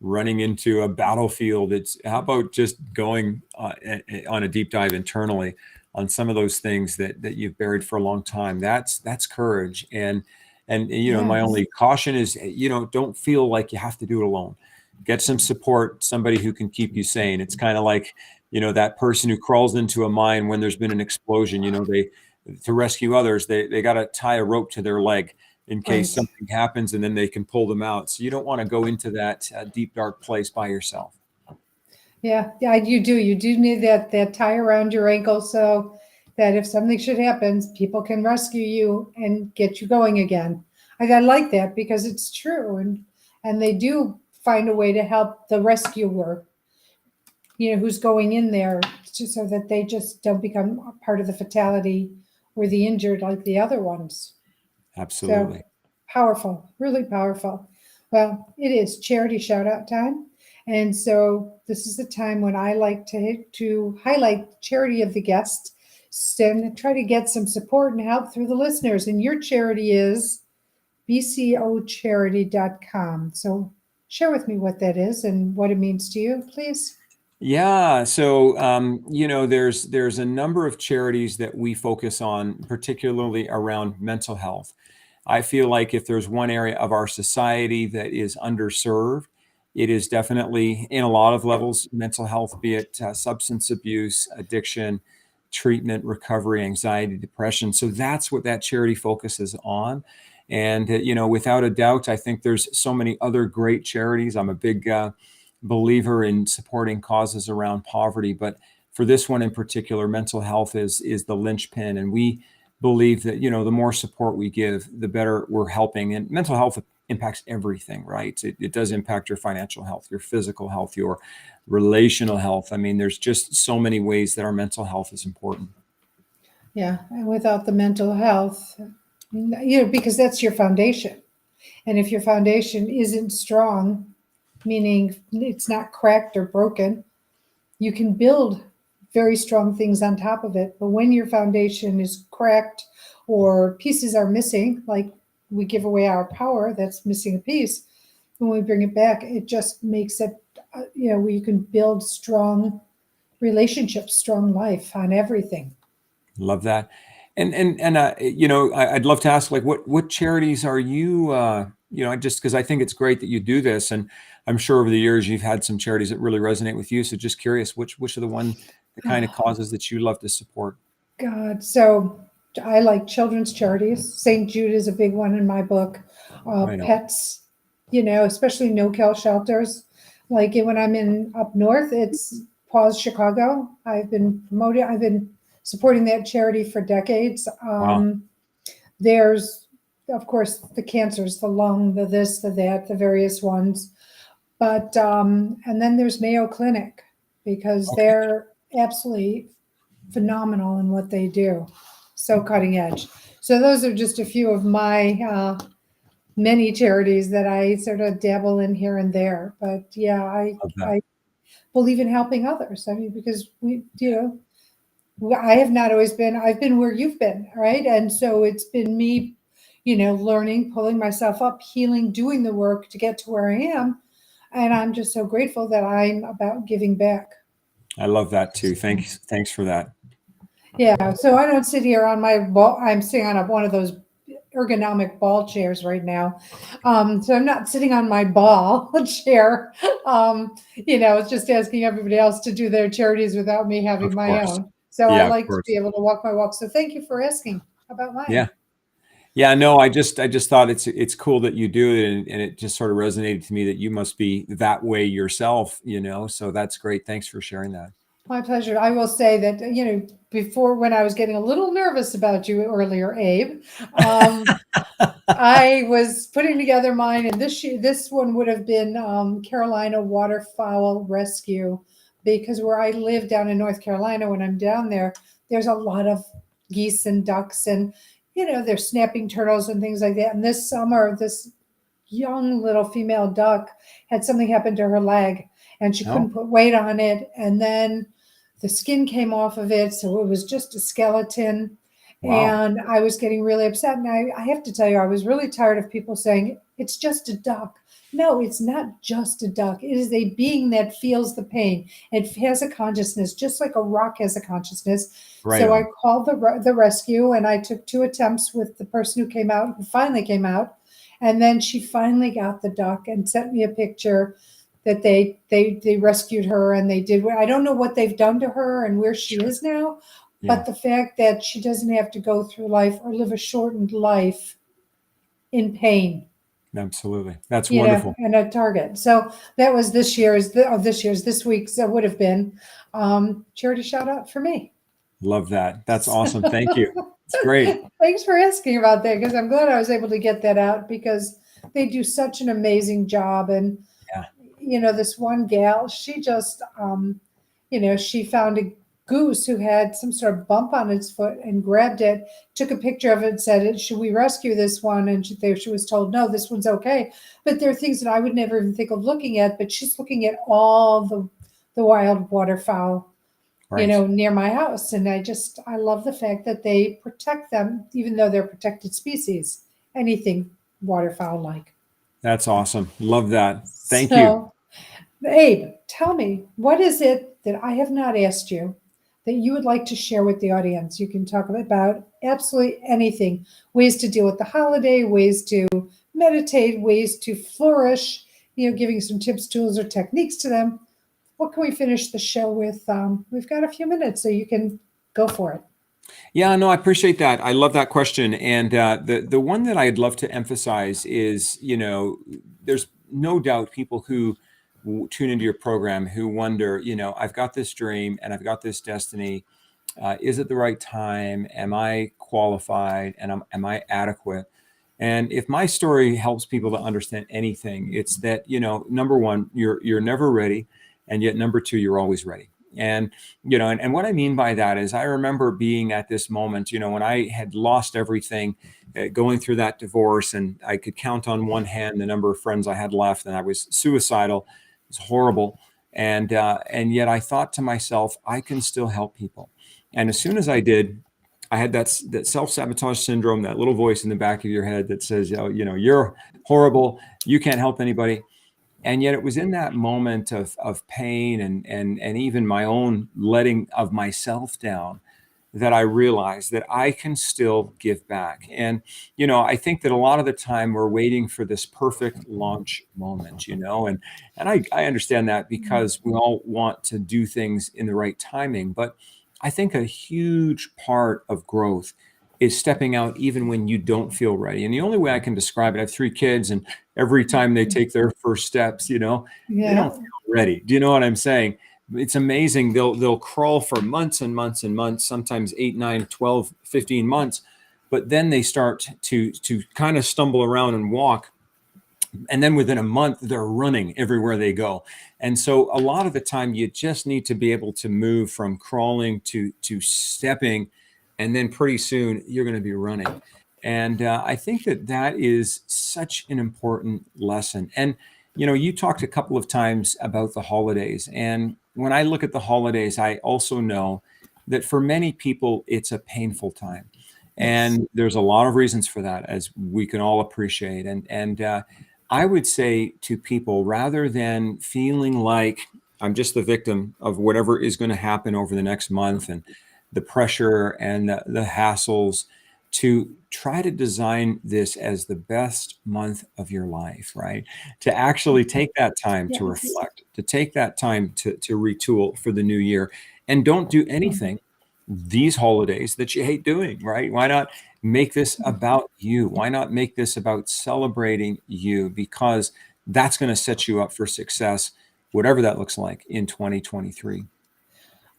running into a battlefield. It's how about just going on a deep dive internally on some of those things that you've buried for a long time. That's courage. And my Yes. only caution is, don't feel like you have to do it alone. Get some support, somebody who can keep you sane. It's kind of like, that person who crawls into a mine when there's been an explosion. They, to rescue others, they got to tie a rope to their leg in case Right. something happens, and then they can pull them out. So you don't want to go into that deep, dark place by yourself. Yeah, yeah, you do. You do need that tie around your ankle so that if something should happen, people can rescue you and get you going again. I like that because it's true, and they do find a way to help the rescuer, who's going in there, so that they just don't become a part of the fatality or the injured like the other ones. So Absolutely. powerful, really powerful. Well, it is charity shout out time. And so this is the time when I like to highlight the charity of the guest and try to get some support and help through the listeners. And your charity is bcocharity.com. So share with me what that is and what it means to you, please. Yeah, so there's a number of charities that we focus on, particularly around mental health. I feel like if there's one area of our society that is underserved, it is definitely in a lot of levels mental health, be it substance abuse, addiction, treatment, recovery, anxiety, depression. So that's what that charity focuses on. And without a doubt, I think there's so many other great charities. I'm a big believer in supporting causes around poverty, but for this one in particular, mental health is the linchpin, and we believe that the more support we give, the better we're helping. And mental health impacts everything, right? It does impact your financial health, your physical health, your relational health. I mean, there's just so many ways that our mental health is important. Yeah, and without the mental health, because that's your foundation. And if your foundation isn't strong, meaning it's not cracked or broken, you can build very strong things on top of it. But when your foundation is cracked or pieces are missing, like we give away our power, that's missing a piece. When we bring it back, it just makes it, where you can build strong relationships, strong life on everything. Love that. And I'd love to ask, like, what charities are you just because I think it's great that you do this, and I'm sure over the years you've had some charities that really resonate with you. So just curious, which are the kind of causes that you love to support? God, so I like children's charities. St. Jude is a big one in my book. Right on. Pets, especially no-kill shelters. Like when I'm in up north, it's Paws Chicago. I've been supporting that charity for decades. Wow. There's, of course, the cancers, the lung, the this, the that, the various ones. But and then there's Mayo Clinic because Okay. they're absolutely phenomenal in what they do. So cutting edge. So those are just a few of my many charities that I sort of dabble in here and there. But yeah, Love that. I believe in helping others. I mean, because I have not always been, I've been where you've been, right? And so it's been me, learning, pulling myself up, healing, doing the work to get to where I am. And I'm just so grateful that I'm about giving back. I love that too. Thanks for that. Yeah, so I don't sit here on my ball. I'm sitting on one of those ergonomic ball chairs right now. So I'm not sitting on my ball chair. It's just asking everybody else to do their charities without me having Of my course. own. So I Yeah, of like to be course. able to walk my walk. So thank you for asking about Yeah. mine. Yeah, no, I just thought it's cool that you do it, and it just sort of resonated to me that you must be that way yourself, So that's great. Thanks for sharing that. My pleasure. I will say that, before when I was getting a little nervous about you earlier, Abe, I was putting together mine, and this one would have been Carolina Waterfowl Rescue, because where I live down in North Carolina, when I'm down there, there's a lot of geese and ducks, and there's snapping turtles and things like that. And this summer, this young little female duck had something happen to her leg, and she Oh, couldn't put weight on it, and then the skin came off of it, so it was just a skeleton. wow. And I was getting really upset. And I have to tell you, I was really tired of people saying, it's just a duck. No, it's not just a duck. It is a being that feels the pain. It has a consciousness, just like a rock has a consciousness. Right So I on. called the rescue, and I took 2 attempts with the person who finally came out. And then she finally got the duck and sent me a picture that they rescued her, and they did. I don't know what they've done to her and where she Sure. is now, Yeah. but the fact that she doesn't have to go through life or live a shortened life in pain. Absolutely. That's you know, wonderful. and at Target. So that was this week's, that would have been charity shout out for me. Love that. That's awesome. Thank you. It's great. Thanks for asking about that, because I'm glad I was able to get that out, because they do such an amazing job. And, Yeah. you know, this one gal, she just, she found a goose who had some sort of bump on its foot and grabbed it, took a picture of it and said, should we rescue this one? And she was told, no, this one's okay. But there are things that I would never even think of looking at, but she's looking at all the wild waterfowl, Right. near my house. And I love the fact that they protect them, even though they're protected species, anything waterfowl like. That's awesome. Love that. Thank you. So, Abe, tell me, what is it that I have not asked you that you would like to share with the audience? You can talk about absolutely anything, ways to deal with the holiday, ways to meditate, ways to flourish, giving some tips, tools, or techniques to them. What can we finish the show with? We've got a few minutes, so you can go for it. Yeah, no, I appreciate that. I love that question. And the one that I'd love to emphasize is, there's no doubt people who tune into your program who wonder, I've got this dream and I've got this destiny. Is it the right time? Am I qualified? And am I adequate? And if my story helps people to understand anything, it's that, number one, you're never ready. And yet number two, you're always ready. And, and what I mean by that is I remember being at this moment, when I had lost everything, going through that divorce, and I could count on one hand the number of friends I had left, and I was suicidal. It was horrible. And yet I thought to myself, I can still help people. And as soon as I did, I had that self-sabotage syndrome, that little voice in the back of your head that says, you're horrible. You can't help anybody. And yet it was in that moment of pain and even my own letting of myself down that I realized that I can still give back. And, I think that a lot of the time we're waiting for this perfect launch moment, and I understand that because we all want to do things in the right timing. But I think a huge part of growth is stepping out even when you don't feel ready. And the only way I can describe it, I have 3 kids, and every time they take their first steps, they don't feel ready. Do you know what I'm saying? It's amazing. They'll crawl for months and months and months, sometimes 8, 9, 12, 15 months. But then they start to kind of stumble around and walk. And then within a month, they're running everywhere they go. And so a lot of the time, you just need to be able to move from crawling to stepping. And then pretty soon, you're going to be running. And I think that is such an important lesson. And, you talked a couple of times about the holidays. And when I look at the holidays, I also know that for many people, it's a painful time. And there's a lot of reasons for that, as we can all appreciate. And I would say to people, rather than feeling like I'm just the victim of whatever is going to happen over the next month and the pressure and the hassles, to try to design this as the best month of your life, right? To actually take that time to reflect, to take that time to retool for the new year, and don't do anything these holidays that you hate doing, right? Why not make this about you? Why not make this about celebrating you? Because that's going to set you up for success, whatever that looks like in 2023.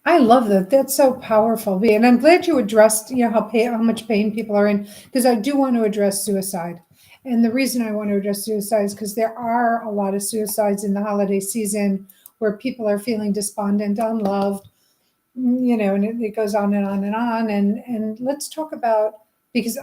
I love that. That's so powerful. And I'm glad you addressed, how much pain people are in, because I do want to address suicide. And the reason I want to address suicide is because there are a lot of suicides in the holiday season where people are feeling despondent, unloved, and it goes on and on and on. And let's talk about, because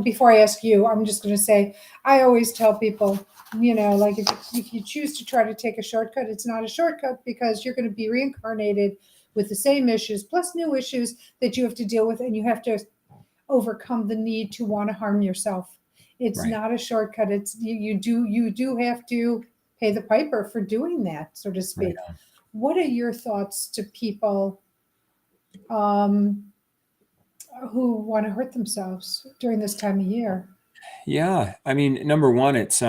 before I ask you, I'm just going to say, I always tell people, like if you choose to try to take a shortcut, it's not a shortcut, because you're going to be reincarnated with the same issues, plus new issues that you have to deal with, and you have to overcome the need to want to harm yourself. It's not a shortcut. It's you do have to pay the piper for doing that, so to speak. Right. What are your thoughts to people who want to hurt themselves during this time of year? Yeah, I mean, number one, it's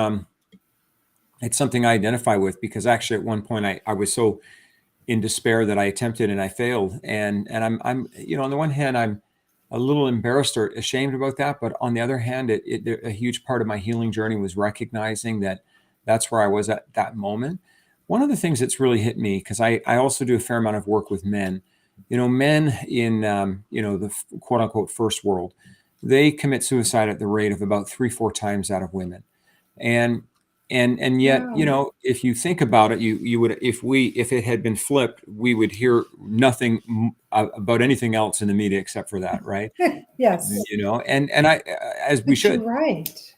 something I identify with, because actually at one point I was so in despair that I attempted and I failed. And I'm on the one hand, a little embarrassed or ashamed about that. But on the other hand, a huge part of my healing journey was recognizing that that's where I was at that moment. One of the things that's really hit me, because I also do a fair amount of work with men, men in, the quote unquote first world, they commit suicide at the rate of about 3-4 times that of women. And and yet, Wow. if you think about it, you would, if it had been flipped, we would hear nothing about anything else in the media except for that, right? Yes, And I, as we but you're should, right.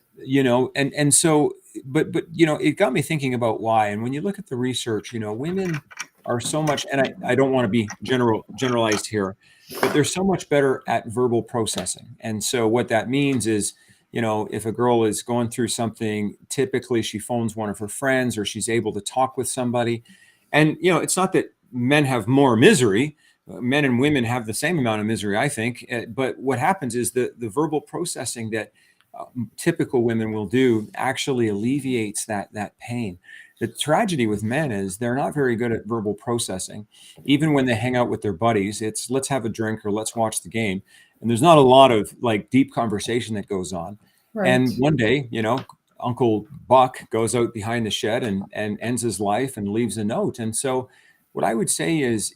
and so, but it got me thinking about why. And when you look at the research, women are so much, and I don't want to be generalized here, but they're so much better at verbal processing. And so what that means is, if a girl is going through something, typically she phones one of her friends, or she's able to talk with somebody. And it's not that men have more misery. Men and women have the same amount of misery, I think. But what happens is the verbal processing that typical women will do actually alleviates that pain. The tragedy with men is they're not very good at verbal processing. Even when they hang out with their buddies, it's let's have a drink or let's watch the game. And there's not a lot of like deep conversation that goes on. Right. And one day, Uncle Buck goes out behind the shed and ends his life and leaves a note. And so what I would say is,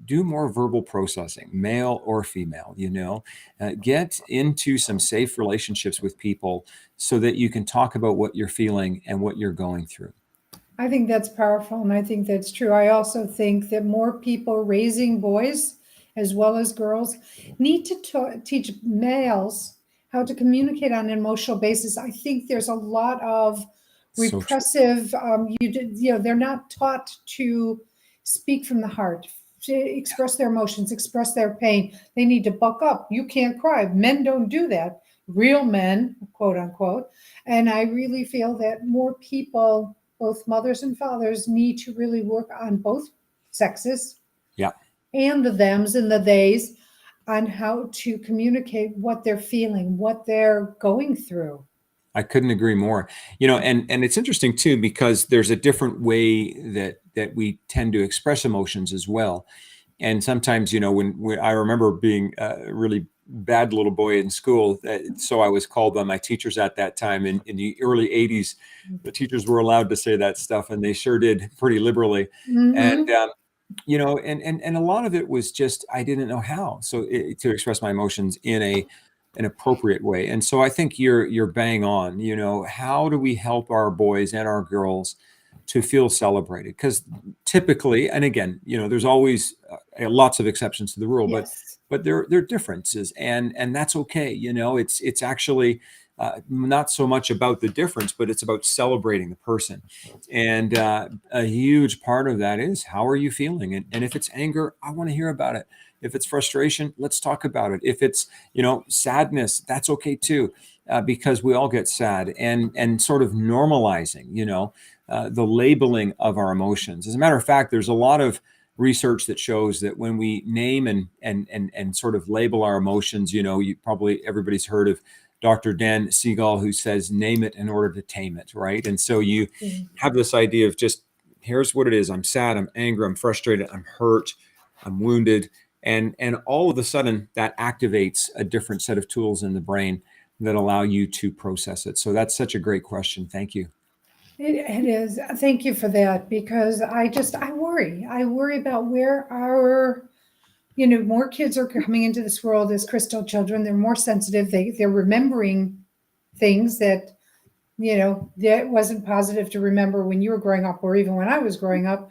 do more verbal processing, male or female, get into some safe relationships with people so that you can talk about what you're feeling and what you're going through. I think that's powerful, and I think that's true. I also think that more people raising boys as well as girls need to teach males how to communicate on an emotional basis. I think there's a lot of So true. repressive. They're not taught to speak from the heart, to express their emotions, express their pain. They need to buck up. You can't cry. Men don't do that. Real men, quote unquote. And I really feel that more people, both mothers and fathers, need to really work on both sexes Yeah. and the thems and the theys on how to communicate what they're feeling, what they're going through. I couldn't agree more. And it's interesting too, because there's a different way that we tend to express emotions as well. And sometimes, when I remember being a really bad little boy in school, so I was called by my teachers at that time in the early 80s. The teachers were allowed to say that stuff, and they sure did pretty liberally. And Mm-hmm. and a lot of it was just I didn't know how to express my emotions in an appropriate way. And so I think you're bang on. How do we help our boys and our girls to feel celebrated? Because typically, and again, there's always lots of exceptions to the rule, Yes. but there are differences, and that's okay. It's actually not so much about the difference, but it's about celebrating the person. And a huge part of that is how are you feeling? And if it's anger, I want to hear about it. If it's frustration, let's talk about it. If it's sadness, that's okay too, because we all get sad. And sort of normalizing the labeling of our emotions. As a matter of fact, there's a lot of research that shows that when we name and sort of label our emotions, you probably everybody's heard of Dr. Dan Siegel, who says, name it in order to tame it, right? And so you have this idea of just, here's what it is. I'm sad, I'm angry, I'm frustrated, I'm hurt, I'm wounded. And all of a sudden that activates a different set of tools in the brain that allow you to process it. So that's such a great question. Thank you. It is. Thank you for that, because I worry. I worry about where more kids are coming into this world as crystal children. They're more sensitive. They're remembering things that wasn't positive to remember when you were growing up, or even when I was growing up.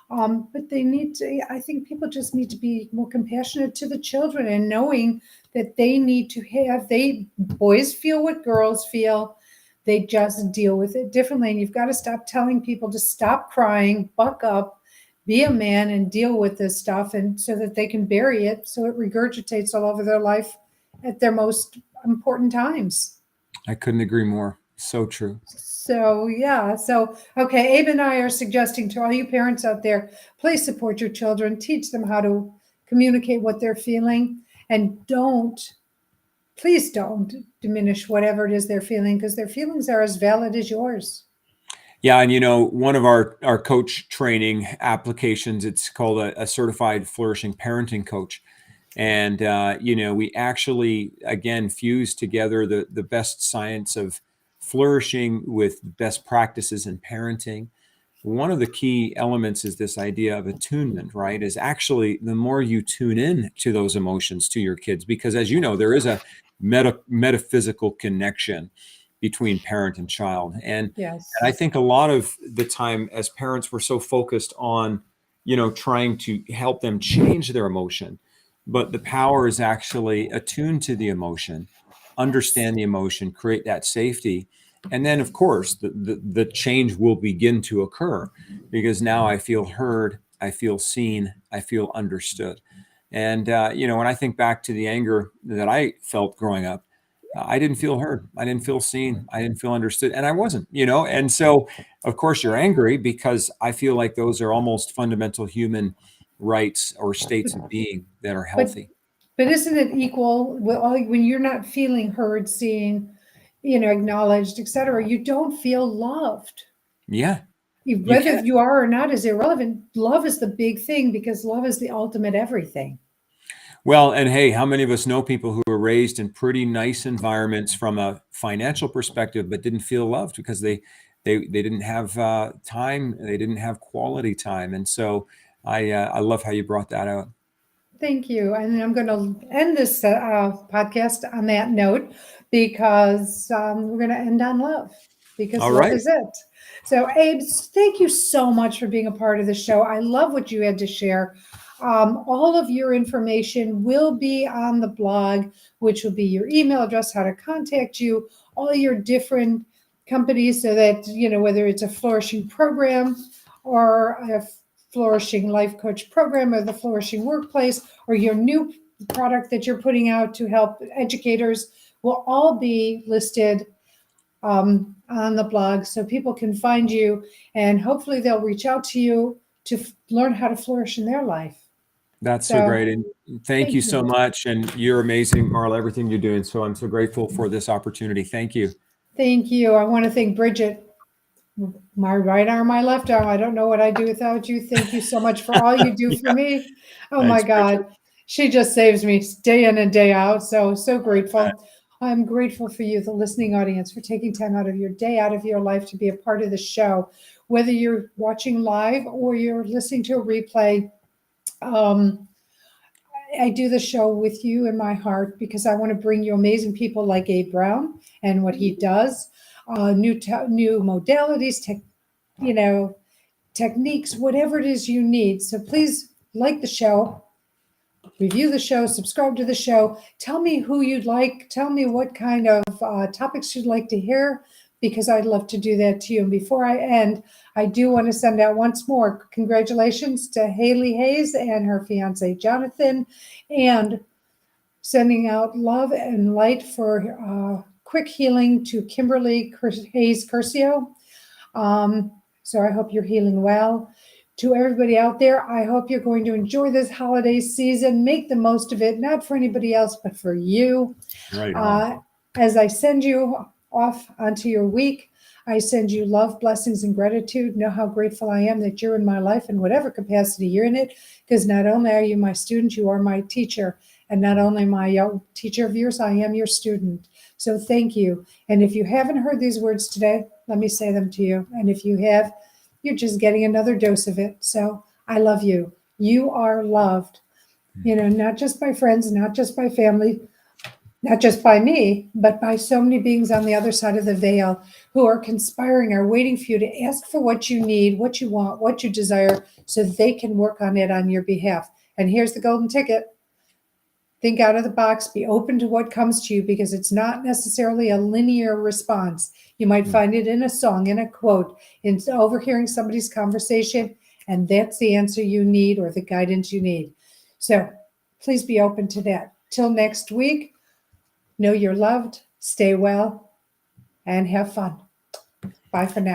But I think people just need to be more compassionate to the children, and knowing that they need to boys feel what girls feel. They just deal with it differently. And you've got to stop telling people to stop crying, buck up, be a man, and deal with this stuff, and so that they can bury it so it regurgitates all over their life at their most important times. I couldn't agree more. So true. So, yeah. So, okay, Abe and I are suggesting to all you parents out there, please support your children, teach them how to communicate what they're feeling, and please don't diminish whatever it is they're feeling, because their feelings are as valid as yours. Yeah, and one of our coach training applications, it's called a certified flourishing parenting coach. And, we actually, again, fuse together the best science of flourishing with best practices in parenting. One of the key elements is this idea of attunement, right? Is actually the more you tune in to those emotions to your kids, because as you know, there is a metaphysical connection between parent and child. And Yes. I think a lot of the time as parents, we're so focused on, trying to help them change their emotion. But the power is actually attuned to the emotion, understand the emotion, create that safety. And then, of course, the change will begin to occur because now I feel heard, I feel seen, I feel understood. And, when I think back to the anger that I felt growing up, I didn't feel heard. I didn't feel seen. I didn't feel understood. And I wasn't, And so, of course, you're angry because I feel like those are almost fundamental human rights or states of being that are But healthy. but isn't it equal when you're not feeling heard, seen, acknowledged, etc., you don't feel loved. Yeah, you Whether can. you are or not is irrelevant. Love is the big thing because love is the ultimate everything. Well, and hey, how many of us know people who were raised in pretty nice environments from a financial perspective, but didn't feel loved because they didn't have time, they didn't have quality time, and so I love how you brought that out. Thank you. And I'm going to end this podcast on that note because we're going to end on love because All love right, is it. So, Abe, thank you so much for being a part of the show. I love what you had to share. All of your information will be on the blog, which will be your email address, how to contact you, all your different companies, so that, whether it's a flourishing program or a flourishing life coach program or the flourishing workplace or your new product that you're putting out to help educators will all be listed on the blog so people can find you and hopefully they'll reach out to you to learn how to flourish in their life. that's so So great, and thank you thank so you. much, and you're amazing, Marla. Everything you're doing, so I'm so grateful for this opportunity. Thank you. Thank you. I want to thank Bridget, my right arm, my left arm. I don't know what I'd do without you. Thank you so much for all you do for Yeah, me. Oh my thanks, Bridget. God. She just saves me day in and day out. So grateful. I'm grateful for you, the listening audience, for taking time out of your day, out of your life to be a part of the show. Whether you're watching live or you're listening to a replay, um, I do the show with you in my heart because I want to bring you amazing people like Abe Brown and what he does, new modalities, you know, techniques, whatever it is you need. So please like the show, review the show, subscribe to the show. Tell me who you'd like. Tell me what kind of topics you'd like to hear, because I'd love to do that to you. And before I end, I do want to send out once more congratulations to Haley Hayes and her fiance Jonathan, and sending out love and light for quick healing to Kimberly Hayes Curcio. So I hope you're healing well. To everybody out there, I hope you're going to enjoy this holiday season. Make the most of it, not for anybody else, but for you. Right on. Uh, as I send you off onto your week, I send you love, blessings, and gratitude. Know how grateful I am that you're in my life in whatever capacity you're in it, because not only are you my student, you are my teacher. And not only am I a teacher of yours, I am your student. So thank you. And if you haven't heard these words today, let me say them to you. And if you have, you're just getting another dose of it. So I love you. You are loved, not just by friends, not just by family, not just by me, but by so many beings on the other side of the veil who are conspiring, are waiting for you to ask for what you need, what you want, what you desire, so they can work on it on your behalf. And here's the golden ticket. Think out of the box, be open to what comes to you, because it's not necessarily a linear response. You might find it in a song, in a quote, in overhearing somebody's conversation, and that's the answer you need or the guidance you need. So please be open to that. Till next week, know you're loved, stay well, and have fun. Bye for now.